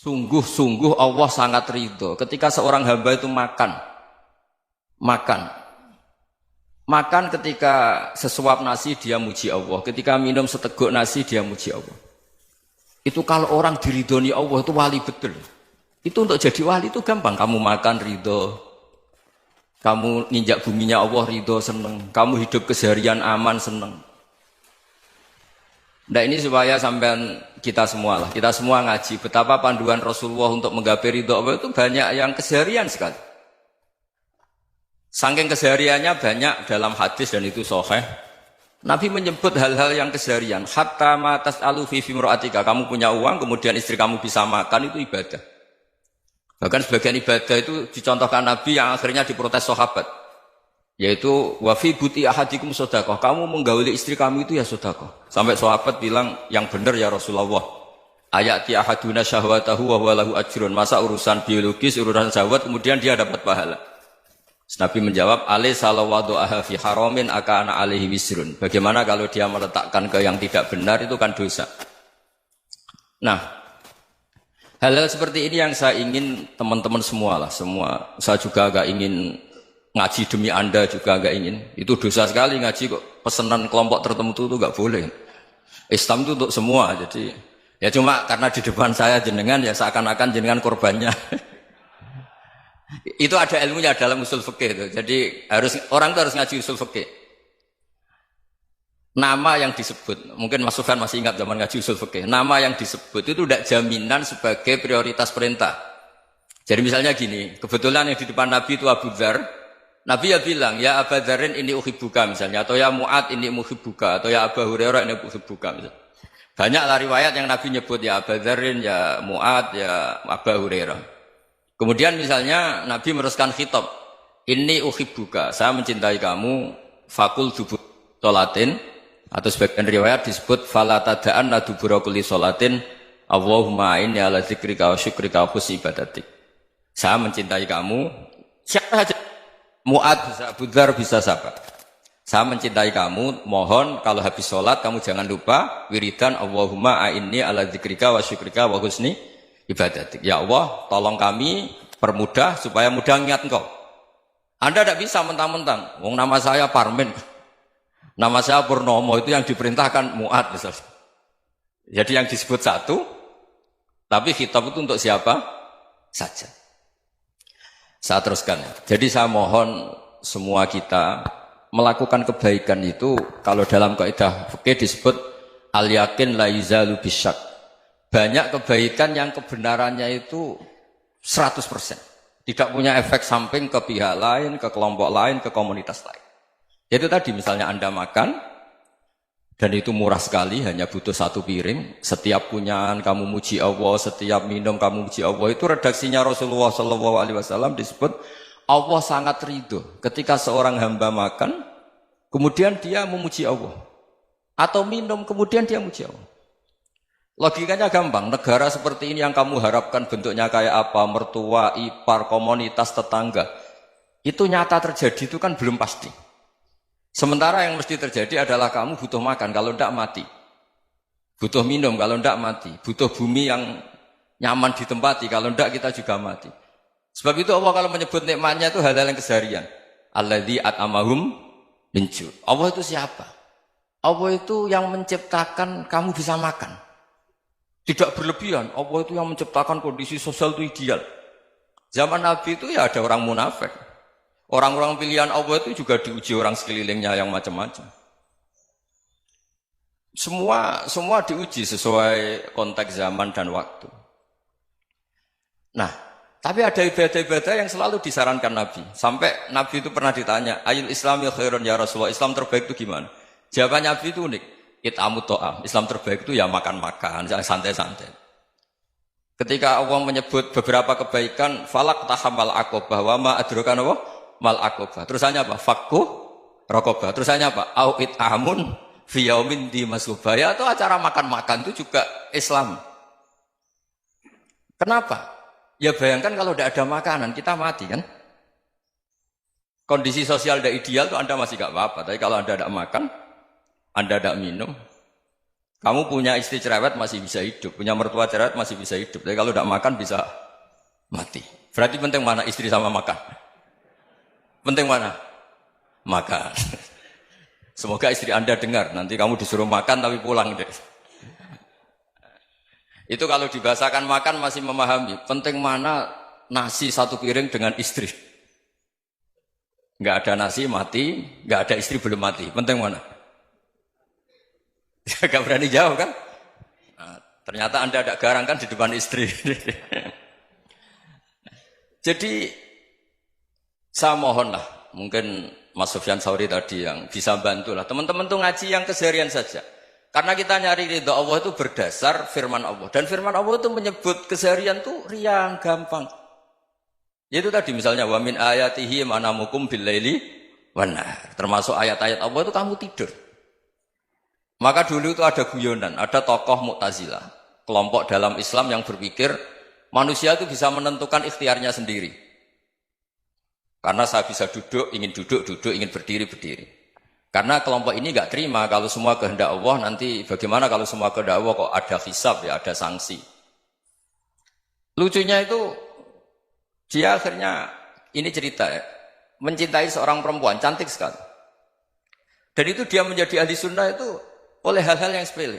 Sungguh-sungguh Allah sangat ridho ketika seorang hamba itu makan. Makan ketika sesuap nasi dia muji Allah, ketika minum seteguk nasi dia muji Allah. Itu kalau orang diridhoni Allah itu wali betul. Itu untuk jadi wali itu gampang. Kamu makan ridho, kamu nginjak buminya Allah ridho seneng, kamu hidup keseharian aman seneng. Nah ini supaya sampean kita semua ngaji betapa panduan Rasulullah untuk menggapai ridho Allah itu banyak yang keseharian sekali. Saking kesehariannya banyak dalam hadis dan itu sahih. Nabi menyebut hal-hal yang keseharian. Hatta ma tas'alu fi fimra'atika. Kamu punya uang, kemudian istri kamu bisa makan, itu ibadah. Bahkan sebagian ibadah itu dicontohkan Nabi yang akhirnya diprotes sahabat. Yaitu, wa fi buti ahadikum sodakoh. Kamu menggauli istri kamu itu ya sodakoh. Sampai sahabat bilang, yang benar ya Rasulullah. Ayati ahaduna syahwatahu wa huwa lahu ajrun. Masa urusan biologis, urusan syahwat, kemudian dia dapat pahala. Nabi menjawab, alaysa law wada'aha fi haramin akana alaihi wisrun. Bagaimana kalau dia meletakkan ke yang tidak benar itu kan dosa. Nah, hal-hal seperti ini yang saya ingin teman-teman semua. Saya juga agak ingin ngaji demi Anda juga agak ingin. Itu dosa sekali ngaji kok pesanan kelompok tertentu itu enggak boleh. Islam itu untuk semua. Jadi ya cuma karena di depan saya jenengan ya seakan-akan jenengan korbannya. Itu ada ilmunya dalam usul fikih itu. Jadi orang itu harus ngaji usul fikih. Nama yang disebut, mungkin Mas Sufyan masih ingat zaman ngaji usul fikih. Nama yang disebut itu tidak jaminan sebagai prioritas perintah. Jadi misalnya gini, kebetulan yang di depan Nabi itu Abu Dzar. Nabi ya bilang, ya Abu Dzarin ini uhibbuka misalnya, atau ya Mu'ad ini uhibbuka, atau ya Abu Hurairah ini uhibbuka misalnya. Banyaklah riwayat yang Nabi nyebut ya Abu Dzarin, ya Mu'ad, ya Abu Hurairah. Kemudian misalnya Nabi meneruskan khitab, ini uhibbuka, saya mencintai kamu, fakul dubur sholatin, atau sebagian riwayat disebut fala tada'anna dubura kulli sholatin, Allahumma inni ala dzikrika wa syukrika wa husni ibadatik. Saya mencintai kamu, siapa saja, Mu'ad bisa, Abu Dzar bisa siapa. Saya mencintai kamu, mohon kalau habis sholat kamu jangan lupa wiridan Allahumma inni ala dzikrika wa syukrika wa husni ibadatik. Ya Allah, tolong kami permudah supaya mudah ingat Engkau. Anda tidak bisa mentang-mentang. Wong nama saya Parmin, nama saya Purnomo, itu yang diperintahkan Mu'ad misalnya. Jadi yang disebut satu, tapi khitab itu untuk siapa saja. Saya teruskan. Jadi saya mohon semua kita melakukan kebaikan itu kalau dalam kaidah fikih disebut al yakin la yuzalu bisyak. Banyak kebaikan yang kebenarannya itu 100%. Tidak punya efek samping ke pihak lain, ke kelompok lain, ke komunitas lain. Itu tadi misalnya Anda makan, dan itu murah sekali, hanya butuh satu piring. Setiap punyaan kamu muji Allah, setiap minum kamu muji Allah. Itu redaksinya Rasulullah SAW disebut, Allah sangat ridho ketika seorang hamba makan, kemudian dia memuji Allah. Atau minum, kemudian dia muji Allah. Logikanya gampang, negara seperti ini yang kamu harapkan bentuknya kayak apa, mertua, ipar, komunitas, tetangga, itu nyata terjadi itu kan belum pasti. Sementara yang mesti terjadi adalah kamu butuh makan, kalau tidak mati. Butuh minum, kalau tidak mati. Butuh bumi yang nyaman ditempati, kalau tidak kita juga mati. Sebab itu Allah kalau menyebut nikmatnya itu hal-hal yang keseharian. Alladzi at'amahum min ju'. Allah itu siapa? Allah itu yang menciptakan kamu bisa makan. Tidak berlebihan, Allah itu yang menciptakan kondisi sosial itu ideal. Zaman Nabi itu ya ada orang munafik. Orang-orang pilihan Allah itu juga diuji orang sekelilingnya yang macam-macam. Semua diuji sesuai konteks zaman dan waktu. Nah, tapi ada ibadah-ibadah yang selalu disarankan Nabi. Sampai Nabi itu pernah ditanya, ayul islami khairun ya Rasulullah, Islam terbaik itu gimana? Jawaban Nabi itu unik. It'amut to'am. Islam terbaik itu ya makan-makan, santai-santai. Ketika Allah menyebut beberapa kebaikan, falak tahamal aqobah, wa ma adrokan Allah, mal aqobah. Terusannya apa? Fakku rokobah. Terusannya apa? Au it'amun fiyaumin di masubah. Ya itu acara makan-makan itu juga Islam. Kenapa? Ya bayangkan kalau tidak ada makanan, kita mati kan? Kondisi sosial tidak ideal itu Anda masih gak apa-apa. Tapi kalau Anda tidak makan, Anda tidak minum, Kamu punya istri cerewet masih bisa hidup, punya mertua cerewet masih bisa hidup. Tapi kalau tidak makan bisa mati. Berarti penting mana istri sama makan? Penting mana? Makan. Semoga istri Anda dengar, nanti kamu disuruh makan tapi pulang deh. Itu kalau dibahasakan makan masih memahami. Penting mana nasi satu piring dengan istri. Nggak ada nasi mati, nggak ada istri belum mati. Penting mana? Gak berani jawab kan? Nah, ternyata Anda ada garang kan di depan istri. Jadi saya mohonlah, mungkin Mas Sufyan Sauri tadi yang bisa bantulah. Teman-teman tuh ngaji yang keseharian saja. Karena kita nyari ridha Allah itu berdasar firman Allah. Dan firman Allah itu menyebut keseharian tuh riang, gampang. Yaitu tadi misalnya wa min ayatihi manamukum bil laili wan nahar. Termasuk ayat-ayat Allah itu kamu tidur. Maka dulu itu ada guyonan, ada tokoh Mu'tazilah, kelompok dalam Islam yang berpikir manusia itu bisa menentukan ikhtiarnya sendiri. Karena saya bisa duduk, ingin berdiri, berdiri. Karena kelompok ini nggak terima kalau semua kehendak Allah, nanti bagaimana kalau semua kehendak Allah kok ada hisab ya, ada sanksi. Lucunya itu, dia akhirnya, ini cerita ya, mencintai seorang perempuan, cantik sekali. Dan itu dia menjadi ahli sunnah itu oleh hal-hal yang sepele.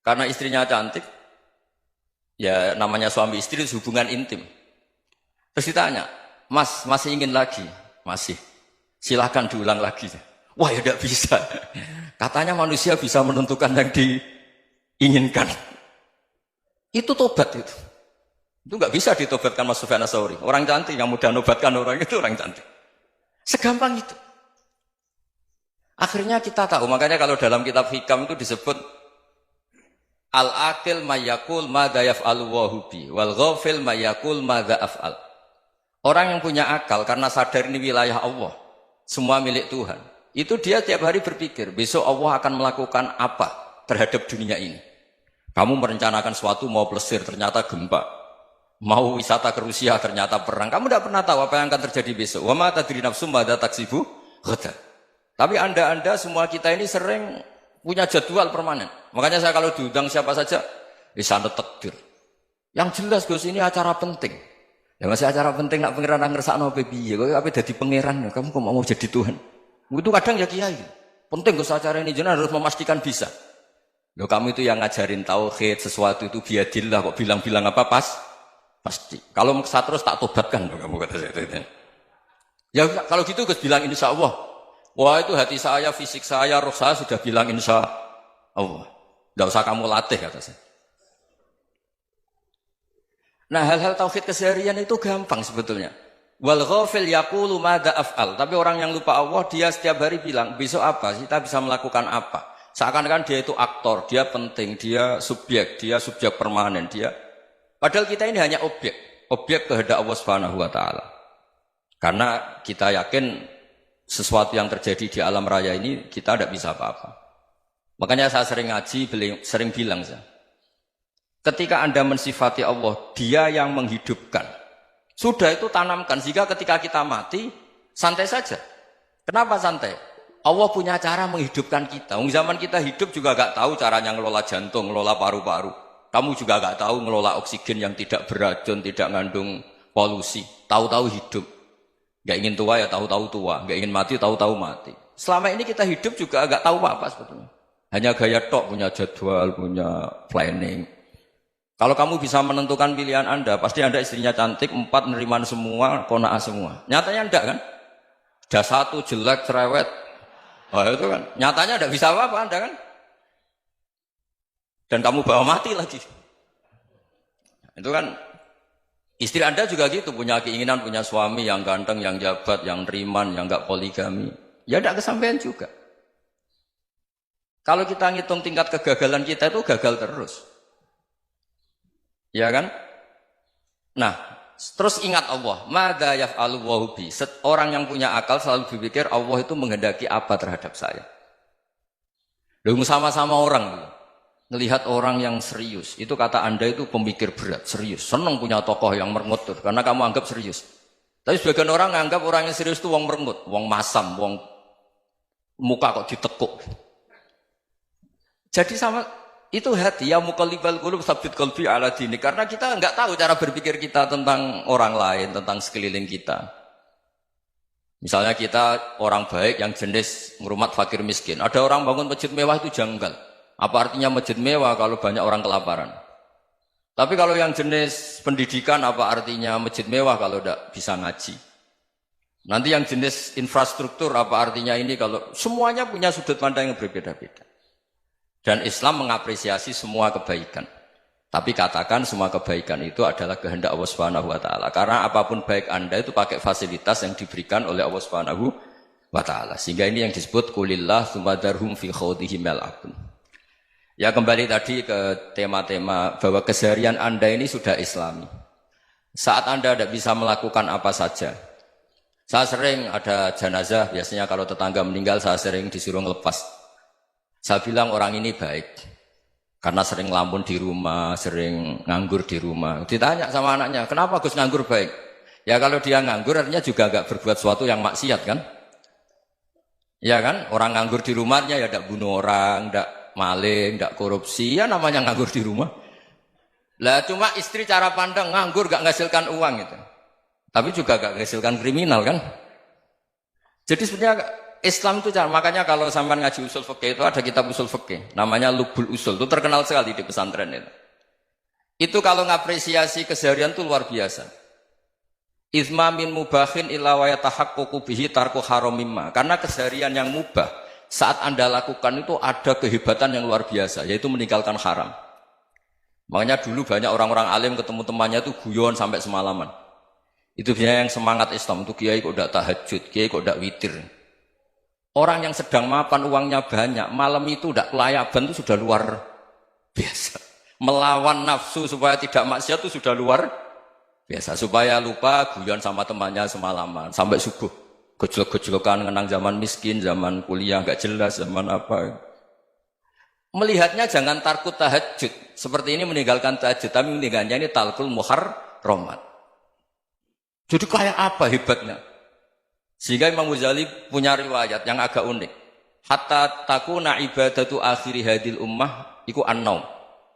Karena istrinya cantik, ya namanya suami istri itu hubungan intim. Terus ditanya, Mas, masih ingin lagi? Masih. Silahkan diulang lagi. Wah ya tidak bisa. Katanya manusia bisa menentukan yang diinginkan. Itu tobat itu. Itu nggak bisa ditobatkan Mas Sufyan Ats-Tsauri. Orang cantik yang mudah nobatkan orang itu orang cantik. Segampang itu. Akhirnya kita tahu, makanya kalau dalam kitab Hikam itu disebut al-aqil mayyakul madza yaf'alu wa hubi wal ghafil mayyakul madza af'al. Orang yang punya akal karena sadar ini wilayah Allah, semua milik Tuhan. Itu dia tiap hari berpikir, besok Allah akan melakukan apa terhadap dunia ini. Kamu merencanakan suatu mau plesir, ternyata gempa. Mau wisata ke Rusia, ternyata perang. Kamu tidak pernah tahu apa yang akan terjadi besok. Wa ma tadri nafsum madza taksibu ghadan. Tapi anda semua kita ini sering punya jadwal permanen. Makanya saya kalau diundang siapa saja, sana takdir. Yang jelas Gus ini acara penting. Ya masih acara penting nak pangeran ngersakno piye? Kok ape dadi pangeran? Kamu kok mau jadi Tuhan? Itu kadang ya kiai. Penting Gus acara ini jenengan harus memastikan bisa. Loh kamu itu yang ngajarin tauhid, sesuatu itu biadillah kok bilang-bilang apa pasti. Kalau saya terus tak tobatkan kamu kata saya. Ya kalau gitu Gus bilang insya Allah. Wah itu hati saya, fisik saya, roh saya sudah bilang insya Allah. Tidak usah kamu latih kata saya. Nah hal-hal tauhid keseharian itu gampang sebetulnya. Wal ghafil yaqulu madza af'al. Tapi orang yang lupa Allah dia setiap hari bilang besok apa? Kita bisa melakukan apa? Seakan-akan dia itu aktor, dia penting, dia subjek permanen, dia. Padahal kita ini hanya objek kehendak Allah Subhanahu wa taala. Karena kita yakin sesuatu yang terjadi di alam raya ini kita tidak bisa apa-apa. Makanya saya sering ngaji, sering bilang saya, ketika Anda mensifati Allah, Dia yang menghidupkan. Sudah itu tanamkan sehingga ketika kita mati santai saja. Kenapa santai? Allah punya cara menghidupkan kita. Zaman kita hidup juga gak tahu caranya ngelola jantung, ngelola paru-paru. Kamu juga gak tahu ngelola oksigen yang tidak beracun, tidak mengandung polusi. Tahu-tahu hidup. Gak ingin tua ya tahu-tahu tua, gak ingin mati tahu-tahu mati. Selama ini kita hidup juga agak tahu apa sebetulnya. Hanya gaya tok, punya jadwal, punya planning. Kalau kamu bisa menentukan pilihan Anda, pasti Anda istrinya cantik, 4 neriman semua, kona'ah semua. Nyatanya enggak kan? Ada 1 jelek, cerewet. Wah itu kan, nyatanya enggak bisa apa-apa Anda kan? Dan kamu bawa mati lagi. Itu kan. Istri Anda juga gitu, punya keinginan, punya suami yang ganteng, yang jabat, yang riman, yang enggak poligami. Ya tidak kesampaian juga. Kalau kita ngitung tingkat kegagalan kita itu gagal terus. Ya kan? Nah, terus ingat Allah. Madza yaf'alu wa bi. Orang yang punya akal selalu berpikir Allah itu menghendaki apa terhadap saya. Lalu sama-sama orang melihat orang yang serius, itu kata Anda itu pemikir berat, serius, senang punya tokoh yang merengut karena kamu anggap serius. Tapi sebagian orang anggap orang yang serius itu wong merengut, wong masam, wong muka kok ditekuk. Jadi sama Itu hati ya muqallibal qulub tsabbit qalbi ala dini. Karena kita enggak tahu cara berpikir kita tentang orang lain, tentang sekeliling kita. Misalnya kita orang baik yang jenis ngurmat fakir miskin. Ada orang bangun masjid mewah itu janggal. Apa artinya masjid mewah kalau banyak orang kelaparan? Tapi kalau yang jenis pendidikan apa artinya masjid mewah kalau tidak bisa ngaji? Nanti yang jenis infrastruktur apa artinya ini kalau semuanya punya sudut pandang yang berbeda-beda. Dan Islam mengapresiasi semua kebaikan. Tapi katakan semua kebaikan itu adalah kehendak Allah Subhanahu wa taala. Karena apapun baik Anda itu pakai fasilitas yang diberikan oleh Allah Subhanahu wa taala. Sehingga ini yang disebut qulillah tsumadarhum fi khawdihim yal'abun. Ya kembali tadi ke tema-tema bahwa keseharian Anda ini sudah Islami. Saat Anda tidak bisa melakukan apa saja. Saya sering ada jenazah, biasanya kalau tetangga meninggal saya sering disuruh ngelepas. Saya bilang orang ini baik karena sering ngelamun di rumah, sering nganggur di rumah. Ditanya sama anaknya, kenapa Gus nganggur baik? Ya kalau dia nganggur artinya juga gak berbuat sesuatu yang maksiat kan? Ya kan? Orang nganggur di rumahnya ya tidak bunuh orang, tidak maling, tidak korupsi, ya namanya nganggur di rumah. Lah cuma istri cara pandang nganggur gak menghasilkan uang gitu. Tapi juga gak menghasilkan kriminal kan? Jadi sebenarnya Islam itu cara, makanya kalau sampai ngaji usul fikih itu ada kitab usul fikih, namanya Lubul Usul, itu terkenal sekali di pesantren itu. Itu kalau ngapresiasi keseharian itu luar biasa. Izma min mubahin illa wa yatahaqqaqu bihi tarku haramimma. Karena keseharian yang mubah saat Anda lakukan itu ada kehebatan yang luar biasa, yaitu meninggalkan haram. Makanya dulu banyak orang-orang alim ketemu temannya itu guyon sampai semalaman. Itu biasanya yang semangat Islam itu kiai kok tidak tahajud, kiai kok tidak witir. Orang yang sedang mapan uangnya banyak, malam itu tidak kelayaban itu sudah luar biasa. Melawan nafsu supaya tidak maksiat itu sudah luar biasa. Supaya lupa guyon sama temannya semalaman sampai subuh. Gejlok-gejlokan ngenang zaman miskin, zaman kuliah nggak jelas, zaman apa. Melihatnya jangan takut tahajud. Seperti ini meninggalkan tahajud, tapi meninggalkannya ini talqul muharramat. Jadi kayak apa hebatnya? Sehingga Imam Ghazali punya riwayat yang agak unik. Hatta takuna ibadatu akhiri hadil ummah iku an-naum.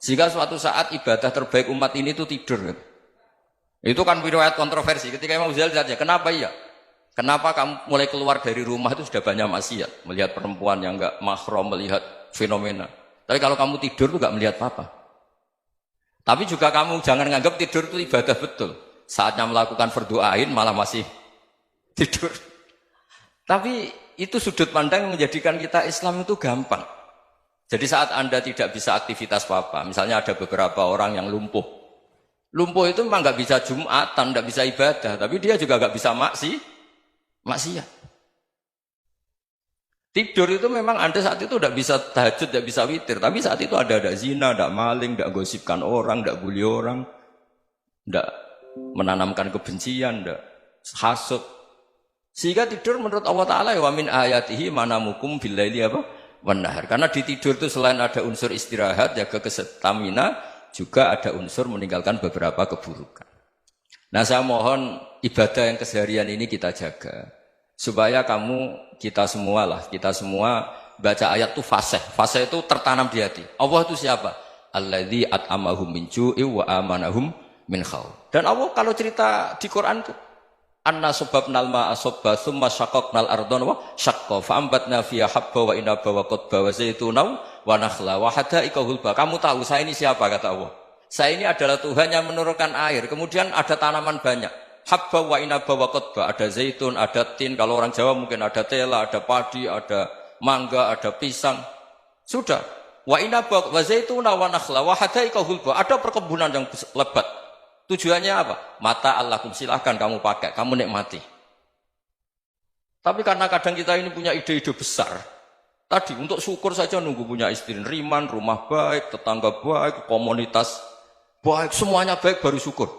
Sehingga suatu saat ibadah terbaik umat ini itu tidur. Itu kan riwayat kontroversi. Ketika Imam Ghazali tanya, kenapa iya? Kenapa kamu mulai keluar dari rumah itu sudah banyak maksiat? Melihat perempuan yang enggak mahram, melihat fenomena. Tapi kalau kamu tidur itu enggak melihat apa-apa. Tapi juga kamu jangan menganggap tidur itu ibadah betul. Saatnya melakukan fardhu ain malah masih tidur. Tapi itu sudut pandang yang menjadikan kita Islam itu gampang. Jadi saat Anda tidak bisa aktivitas apa-apa, misalnya ada beberapa orang yang lumpuh. Lumpuh itu memang nggak bisa Jumatan, nggak bisa ibadah, tapi dia juga nggak bisa maksiat. Tidur itu memang Anda saat itu tidak bisa tahajud, tidak bisa witir, tapi saat itu ada zina, ada maling, tidak gosipkan orang, tidak bully orang, tidak menanamkan kebencian, tidak hasud. Sehingga tidur menurut Allah Ta'ala wa min ayatihi manamukum billaili apa? Wan-nahar. Karena di tidur itu selain ada unsur istirahat, jaga kestamina, juga ada unsur meninggalkan beberapa keburukan. Nah saya mohon ibadah yang keseharian ini kita jaga. Supaya kita semua baca ayat itu fasih. Fasih itu tertanam di hati. Allah itu siapa? Alladzi at'amahum min ju'i wa amanahum min khauf. Dan Allah kalau cerita di Quran itu anna sababnal ma'a sabba tsumma syaqqaqnal ardha wa syaqqa fa ambatna fiha habba wa inaba wa qadba wa zaituna wa nakhla wa hada'iqa hulba. Kamu tahu saya ini siapa kata Allah? Saya ini adalah Tuhan yang menurunkan air, kemudian ada tanaman banyak. Habba wa inaba wa qadba, ada zaitun, ada tin, kalau orang Jawa mungkin ada tela, ada padi, ada mangga, ada pisang. Sudah. Wa inaba wa zaituna wa nakhla wa hada'iqa hulba. Ada perkebunan yang lebat. Tujuannya apa? Mata Allahkum, silahkan kamu pakai, kamu nikmati. Tapi karena kadang kita ini punya ide-ide besar. Tadi untuk syukur saja nunggu punya istri riman, rumah baik, tetangga baik, komunitas baik, semuanya baik baru syukur.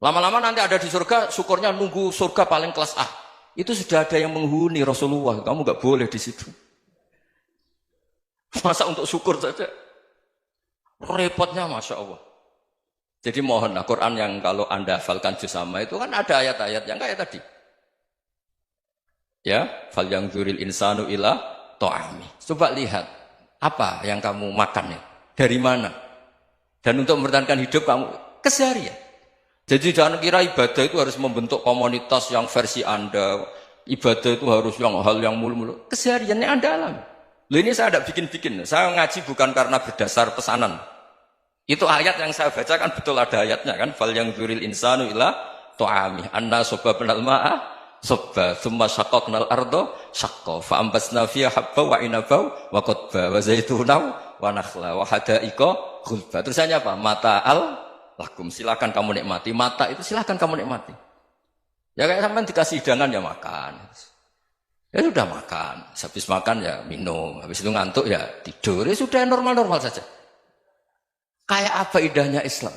Lama-lama nanti ada di surga, syukurnya nunggu surga paling kelas A. Itu sudah ada yang menghuni Rasulullah, kamu nggak boleh di situ. Masa untuk syukur saja? Repotnya Masya Allah. Jadi mohonlah Quran yang kalau Anda hafalkan juz sama itu kan ada ayat-ayat yang kayak tadi. Ya, fal yang dzuril insanu ila ta'ami. Coba lihat. Apa yang kamu makan ya? Dari mana? Dan untuk mempertahankan hidup kamu keseharian. Jadi jangan kira ibadah itu harus membentuk komunitas yang versi Anda. Ibadah itu harus yang hal yang mulu-mulu. Kesehariannya Anda alami. Loh ini saya tidak bikin-bikin. Saya ngaji bukan karena berdasar pesanan. Itu ayat yang saya bacakan betul ada ayatnya kan. Fal yang dzuril insanu ila tu'ami. Anna sobabnal ma'a sobba. Thumma syaqaqnal ardo syaqqa. Fa'ambasna fiha habba wa inabau wa qadba. Wa zaitunaw wa nakhla. Wa hadaika khulba. Terusannya apa? Mata'al lakum. Silakan kamu nikmati. Mata itu silakan kamu nikmati. Ya kayak sampai dikasih hidangan ya makan. Ya sudah makan. Habis makan ya minum. Habis itu ngantuk ya tidur. Ya sudah normal-normal saja. Kayak apa indahnya Islam.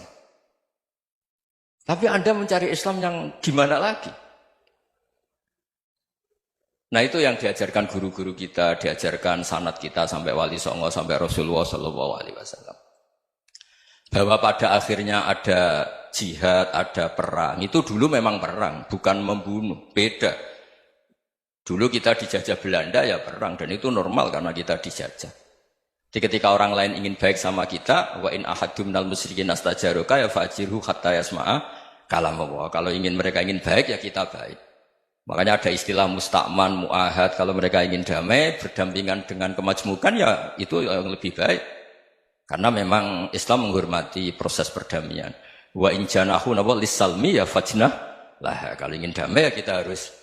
Tapi Anda mencari Islam yang gimana lagi? Nah itu yang diajarkan guru-guru kita, diajarkan sanad kita sampai Wali Songo, sampai Rasulullah SAW. Bahwa pada akhirnya ada jihad, ada perang. Itu dulu memang perang, bukan membunuh. Beda. Dulu kita dijajah Belanda ya perang. Dan itu normal karena kita dijajah. Jadi ketika orang lain ingin baik sama kita, wa in ahadum minal musyrikin astajaruka ya fajirhu hatta yasma'a kalam Allah. Kalau mereka ingin baik ya kita baik. Makanya ada istilah mustakman, mu'ahad. Kalau mereka ingin damai, berdampingan dengan kemajmukan ya itu yang lebih baik. Karena memang Islam menghormati proses perdamaian. Wa in janahu lis-salmi ya fajnah lah. Kalau ingin damai ya kita harus